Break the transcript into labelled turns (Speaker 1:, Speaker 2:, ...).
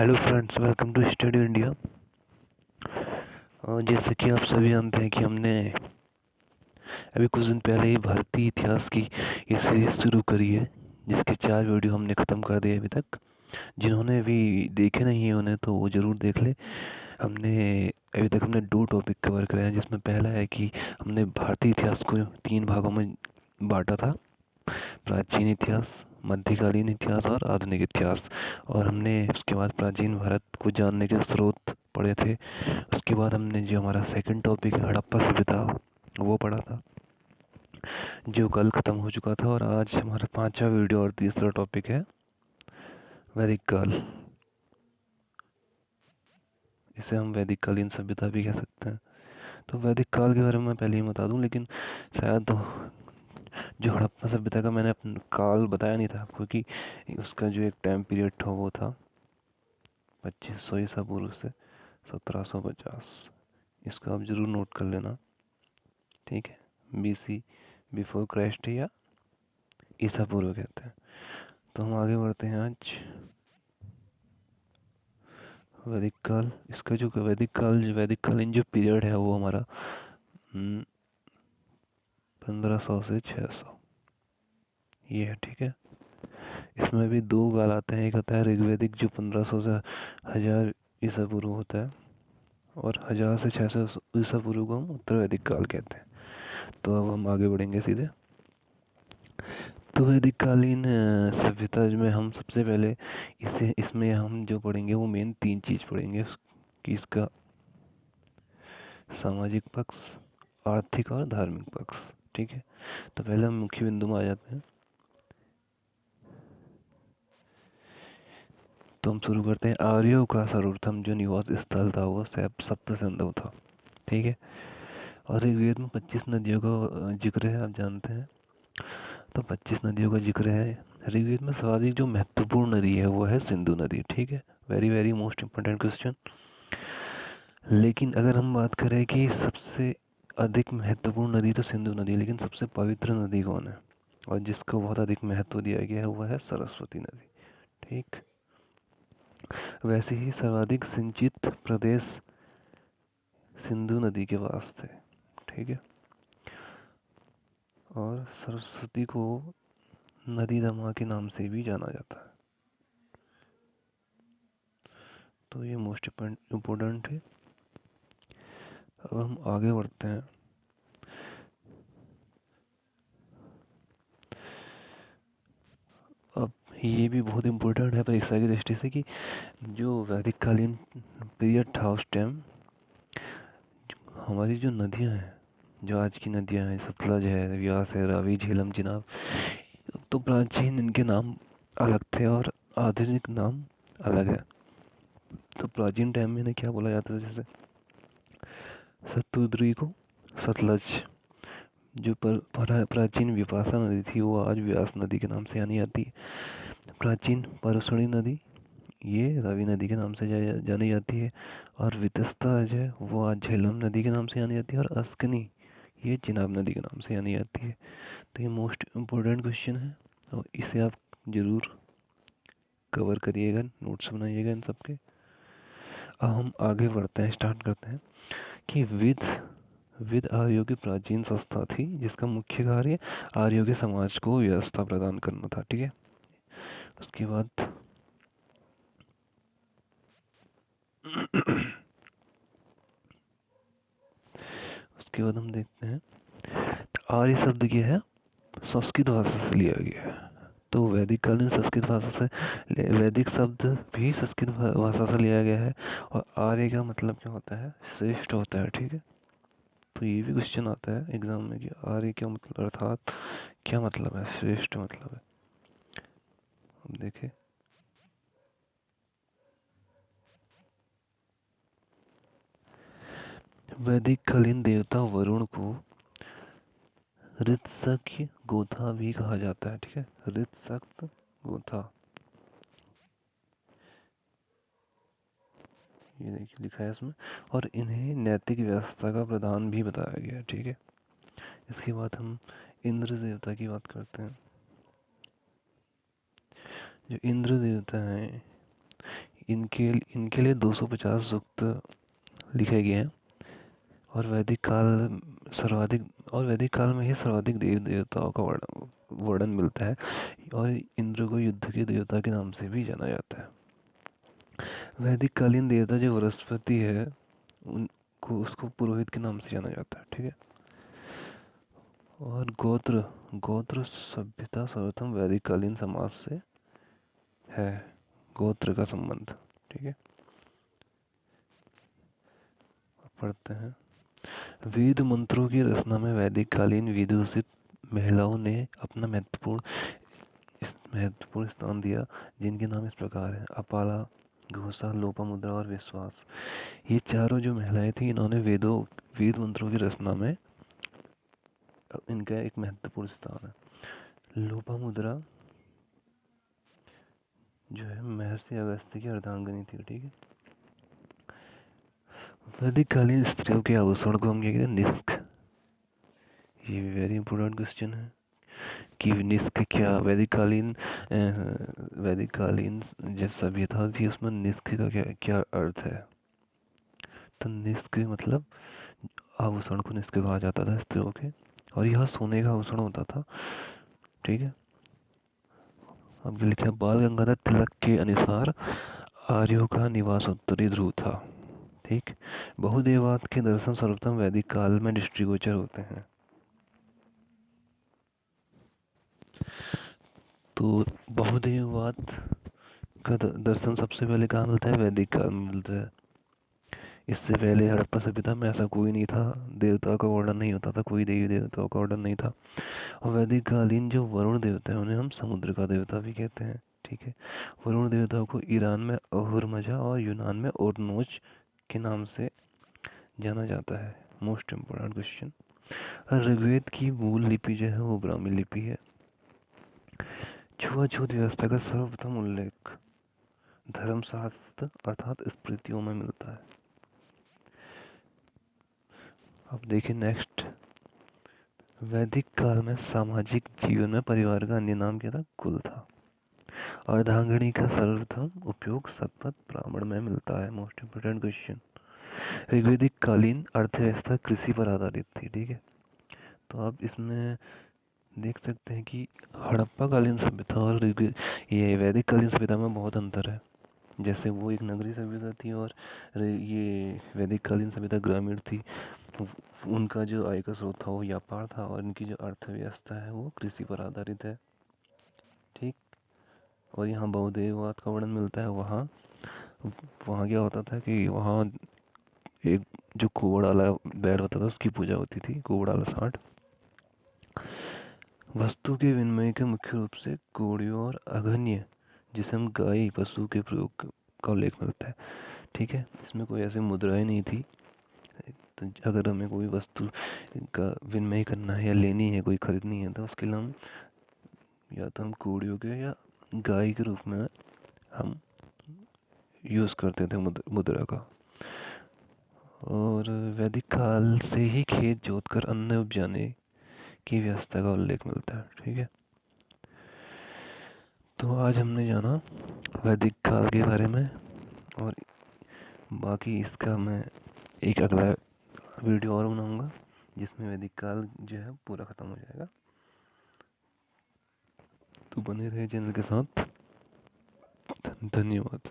Speaker 1: Hello friends, welcome to study India. और जैसे कि आप सभी जानते हैं कि हमने अभी कुछ दिन पहले ही भारतीय इतिहास की ये सीरीज शुरू करी है, जिसके 4 वीडियो हमने ख़त्म कर दिए अभी तक। जिन्होंने अभी देखे नहीं है उन्हें तो वो ज़रूर देख ले। अभी तक हमने 2 टॉपिक कवर करे हैं, जिसमें पहला है कि हमने भारतीय इतिहास को 3 भागों में बांटा था: प्राचीन इतिहास, मध्यकालीन इतिहास और आधुनिक इतिहास। और हमने उसके बाद प्राचीन भारत को जानने के स्रोत पढ़े थे। उसके बाद हमने जो हमारा सेकंड टॉपिक है हड़प्पा सभ्यता, वो पढ़ा था, जो कल ख़त्म हो चुका था। और आज हमारा 5वां वीडियो और तीसरा टॉपिक है वैदिक काल। इसे हम वैदिक कालीन सभ्यता भी कह सकते हैं। तो वैदिक काल के बारे में मैं पहले ही बता दूं, लेकिन शायद जो हड़प्पा सभ्यता का मैंने अपना काल बताया नहीं था आपको, कि उसका जो एक टाइम पीरियड था वो था 2500 ईसा पूर्व से 1750। इसको आप ज़रूर नोट कर लेना, ठीक है। BC, बिफोर क्राइस्ट, या ईसा पूर्व कहते हैं। तो हम आगे बढ़ते हैं आज वैदिक काल। इसका जो वैदिक कालीन जो पीरियड है वो हमारा 1500 से 600 ये है, ठीक है। इसमें भी 2 काल आते हैं। एक आता है ऋग्वेदिक, जो 1500 से 1000 ईसा पूर्व होता है, और 1000 से 600 ईसा पूर्व को हम उत्तर वैदिक काल कहते हैं। तो अब हम आगे बढ़ेंगे सीधे। तो वैदिक कालीन सभ्यता में हम सबसे पहले इसमें हम जो पढ़ेंगे वो मेन 3 चीज़ पढ़ेंगे, कि इसका सामाजिक पक्ष, आर्थिक और धार्मिक पक्ष, ठीक है। तो पहले हम मुख्य बिंदु में आ जाते हैं। तो हम शुरू करते हैं। आर्यों का सर्वप्रथम जो निवास स्थल था वो सप्त सिंधु था, ठीक है। और ऋग्वेद में 25 नदियों का जिक्र है, आप जानते हैं। तो 25 नदियों का जिक्र है। ऋग्वेद में सर्वाधिक जो महत्वपूर्ण नदी है वो है सिंधु नदी, ठीक है। Very very most important question. लेकिन अगर हम बात करें कि सबसे अधिक महत्वपूर्ण नदी तो सिंधु नदी, लेकिन सबसे पवित्र नदी कौन है और जिसको बहुत अधिक महत्व दिया गया है, वो है सरस्वती नदी, ठीक। वैसे ही सर्वाधिक सिंचित प्रदेश सिंधु नदी के पास थे, ठीक है। और सरस्वती को नदी दमा के नाम से भी जाना जाता है। तो ये मोस्ट इम्पोर्टेंट है। अब हम आगे बढ़ते हैं। अब ये भी बहुत इम्पोर्टेंट है परीक्षा की दृष्टि से, कि जो वैदिक कालीन पीरियड था उस टाइम हमारी जो नदियाँ हैं, जो आज की नदियाँ हैं, सतलज है, व्यास है, रावी, झेलम, चिनाब, तो प्राचीन इनके नाम अलग थे और आधुनिक नाम अलग है। तो प्राचीन टाइम में इन्हें क्या बोला जाता था, जैसे सतुद्री को सतलज, जो प्राचीन विपाशा नदी थी वो आज व्यास नदी के नाम से जानी जाती है। प्राचीन परुषणी नदी ये रावी नदी के नाम से जानी जाती है। और वितस्ता जो है वो आज झेलम नदी के नाम से जानी जाती है। और अस्कनी ये चिनाब नदी के नाम से जानी जाती है। तो ये मोस्ट इम्पोर्टेंट क्वेश्चन है और इसे आप ज़रूर कवर करिएगा, नोट्स बनाइएगा इन सब के। अब हम आगे बढ़ते हैं, स्टार्ट करते हैं कि विद आर्यों की प्राचीन संस्था थी, जिसका मुख्य कार्य आर्यों के समाज को व्यवस्था प्रदान करना था, ठीक है। उसके बाद हम देखते हैं आर्य शब्द क्या है, संस्कृत भाषा से लिया गया है। तो वैदिक कालीन संस्कृत भाषा से, वैदिक शब्द भी संस्कृत भाषा से लिया गया है। और आर्य का मतलब क्या होता है, श्रेष्ठ होता है, ठीक है। तो ये भी क्वेश्चन आता है एग्जाम में कि आर्य क्या मतलब, अर्थात क्या मतलब है, श्रेष्ठ मतलब है। अब देखें, वैदिक कालीन देवता वरुण को ऋतसख्य गोथा भी कहा जाता है, ठीक है। ऋतसख्य गोथा, ये देखिए लिखा है इसमें। और इन्हें नैतिक व्यवस्था का प्रधान भी बताया गया है, ठीक है। इसके बाद हम इंद्र देवता की बात करते हैं। जो इंद्र देवता हैं इनके इनके लिए 250 सूक्त लिखे गए हैं। और वैदिक काल में ही सर्वाधिक देवी देवताओं का वर्णन मिलता है। और इंद्र को युद्ध के देवता के नाम से भी जाना जाता है। वैदिक कालीन देवता जो बृहस्पति है उनको उसको पुरोहित के नाम से जाना जाता है। ठीक है। और गोत्र सभ्यता सर्वप्रथम वैदिक कालीन समाज से है, गोत्र का संबंध। ठीक है, पढ़ते हैं। वेद मंत्रों की रचना में वैदिक कालीन विदुषित महिलाओं ने अपना महत्वपूर्ण स्थान दिया, जिनके नाम इस प्रकार हैं: अपाला, घोषा, लोपामुद्रा और विश्वास। ये चारों जो महिलाएं थी, इन्होंने वेद मंत्रों की रचना में इनका एक महत्वपूर्ण स्थान है। लोपामुद्रा जो है महर्षि अगस्त्य की अर्धांगिनी थी। ठीक है। वैदिक कालीन स्त्रियों के आभूषण को हम क्या कहते हैं? निष्क। ये भी वेरी इंपॉर्टेंट क्वेश्चन है कि निष्क क्या वैदिक कालीन जब सभ्यता थी उसमें निष्क का क्या अर्थ है? तो निष्क मतलब आभूषण को निष्क कहा जाता था स्त्रियों के, और यह सोने का आभूषण होता था। ठीक है। अब लिखा है, बाल गंगाधर तिलक के अनुसार आर्यों का निवास उत्तरी ध्रुव था। ठीक। बहुदेववाद के दर्शन सर्वप्रथम वैदिक काल में दृष्टिगोचर होते हैं। तो बहुदेववाद का दर्शन सबसे पहले कहाँ मिलता है? वैदिक काल में मिलता है। इससे पहले हड़प्पा सभ्यता में ऐसा कोई नहीं था, देवताओं का वर्णन नहीं होता था, कोई देवी देवताओं का वर्णन नहीं था। और वैदिक कालीन जो वरुण देवता है उन्हें हम समुद्र का देवता भी कहते हैं। ठीक है। वरुण देवताओं को ईरान में अहुरमजा और यूनान में ओरनोज के नाम से जाना जाता है। Most important question. ऋग्वेद की मूल लिपि जो है वो ब्राह्मी लिपि है। छुआछूत व्यवस्था का सर्वप्रथम उल्लेख धर्मशास्त्र अर्थात स्मृतियों में मिलता है। अब देखिए नेक्स्ट। वैदिक काल में सामाजिक जीवन में परिवार का अन्य नाम क्या था? कुल था। अर्धांगिनी का सर्वप्रथम उपयोग शतपथ ब्राह्मण में मिलता है। Most important question. ऋग्वेदिक कालीन अर्थव्यवस्था कृषि पर आधारित थी। ठीक है। तो आप इसमें देख सकते हैं कि हड़प्पा कालीन सभ्यता और ये वैदिक कालीन सभ्यता में बहुत अंतर है। जैसे वो एक नगरीय सभ्यता थी और ये वैदिक कालीन सभ्यता ग्रामीण थी। उनका जो आय का स्रोत था वो व्यापार था, और इनकी जो अर्थव्यवस्था है वो कृषि पर आधारित है। ठीक। और यहाँ बहुदेववाद का वर्णन मिलता है। वहाँ वहाँ क्या होता था कि वहाँ एक जो कुवड़ाला बैल होता था उसकी पूजा होती थी, कुवड़ाला सांड। वस्तु के विनिमय के मुख्य रूप से कौड़ियों और अघन्य, जिसे हम गाय पशु के प्रयोग का उल्लेख मिलता है। ठीक है। इसमें कोई ऐसी मुद्राएं नहीं थी। तो अगर हमें कोई वस्तु का विनिमय करना है या लेनी है, कोई खरीदनी है, तो उसके लिए हम या तो हम कौड़ियों के या गाय के रूप में हम यूज़ करते थे मुद्रा का। और वैदिक काल से ही खेत जोतकर अन्न उपजाने की व्यवस्था का उल्लेख मिलता है। ठीक है। तो आज हमने जाना वैदिक काल के बारे में, और बाकी इसका मैं एक अगला वीडियो और बनाऊंगा जिसमें वैदिक काल जो है पूरा ख़त्म हो जाएगा। तो बने रहे चैनल के साथ। धन्यवाद।